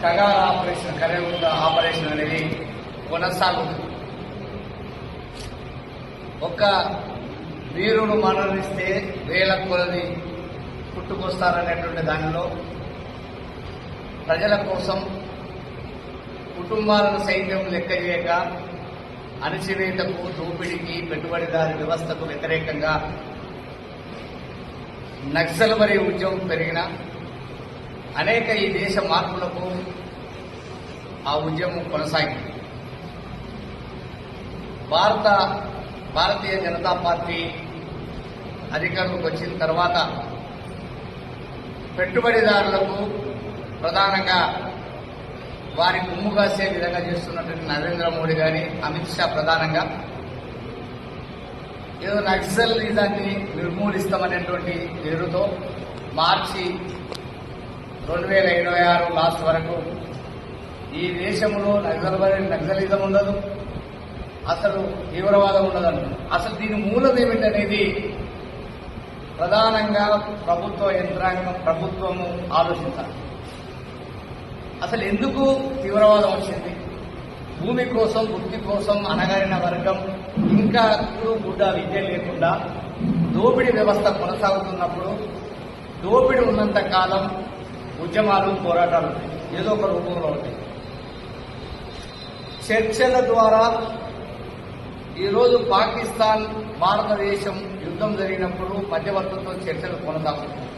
కగార operation Karragutta operation అనేది కొనసాగుతుంది. ఒక్క వీరుడు మరణిస్తే వేల కొలది పుట్టుకొస్తారనేటువంటి దానిలో ప్రజల కోసం కుటుంబాలను సైన్యం లెక్క చేయక అణచివేతకు, దోపిడీకి, పెట్టుబడిదారి వ్యవస్థకు వ్యతిరేకంగా నక్సల్బరీ ఉద్యమం పెరిగిన అనేక ఈ దేశ మార్పులకు ఆ ఉద్యమం కొనసాగింది. భారతీయ జనతా పార్టీ అధికారంలోకి వచ్చిన తర్వాత పెట్టుబడిదారులకు ప్రధానంగా వారి గుమ్ము కాసే విధంగా చేస్తున్నటువంటి నరేంద్ర మోడీ గారి, అమిత్ షా ప్రధానంగా ఏదో నక్సలిజాన్ని నిర్మూలిస్తామనేటువంటి పేరుతో మార్చి 2026 లాస్ట్ వరకు ఈ దేశంలో నక్సలిజం ఉండదు, అసలు తీవ్రవాదం ఉండదు. అసలు దీని మూలం ఏమిటనేది ప్రధానంగా ప్రభుత్వ యంత్రాంగం, ప్రభుత్వము ఆలోచించాలి. అసలు ఎందుకు తీవ్రవాదం వచ్చింది? భూమి కోసం, వృత్తి కోసం అణగారిన వర్గం ఇంకా గుడ్డ విద్య లేకుండా దోపిడీ వ్యవస్థ కొనసాగుతున్నప్పుడు, దోపిడీ ఉన్నంత కాలం ఉద్యమాలు, పోరాటాలు ఏదో ఒక రూపంలో ఉంటాయి. చర్చల ద్వారా ఈరోజు పాకిస్తాన్, భారతదేశం యుద్ధం జరిగినప్పుడు మధ్యవర్తులతో చర్చలు కొనసాగుతున్నాయి.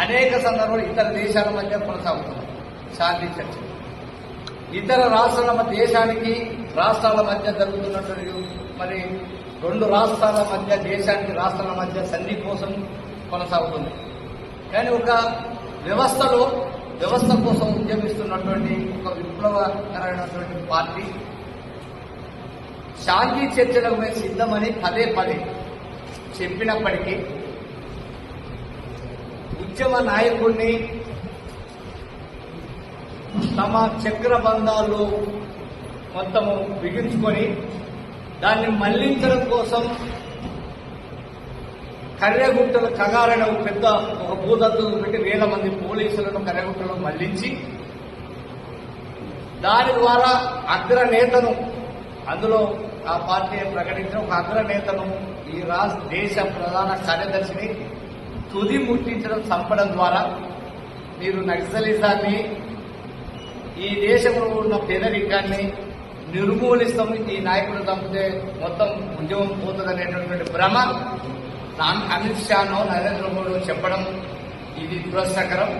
అనేక సందర్భాలు ఇతర దేశాల మధ్య కొనసాగుతున్నాయి శాంతి చర్చలు. ఇతర రాష్ట్రాల దేశానికి రాష్ట్రాల మధ్య జరుగుతున్నటువంటి మరి 2 రాష్ట్రాల మధ్య, దేశానికి రాష్ట్రాల మధ్య సంధి కోసం కొనసాగుతుంది. కానీ ఒక వ్యవస్థ కోసం ఉద్యమిస్తున్నటువంటి ఒక విప్లవకరమైనటువంటి పార్టీ శాంతి చర్చలకు మేము సిద్ధమని పదే చెప్పినప్పటికీ ఉద్యమ నాయకుడిని తమ చక్రబంధాలు మొత్తము బిగించుకొని దాన్ని మళ్లించడం కోసం కర్రెగుట్టలు కగారణ పెద్ద ఒక భూదత్తులు పెట్టి 1000 మంది పోలీసులను కర్రెగుట్టలో మళ్లించి దాని ద్వారా అగ్రనేతను, అందులో ఆ పార్టీ ప్రకటించిన ఒక అగ్రనేతను, ఈ దేశ ప్రధాన కార్యదర్శిని తుది ముట్టించడం, చంపడం ద్వారా మీరు నక్సలిజాన్ని, ఈ దేశంలో ఉన్న పేదరికాన్ని నిర్మూలిస్తాం, ఈ నాయకుడు చంపితే మొత్తం ఉద్యమం పోతుందనేటటువంటి భ్రమ అమిత్ షానో నరేంద్ర మోడీ చెప్పడం ఇది దురదృష్టకరం.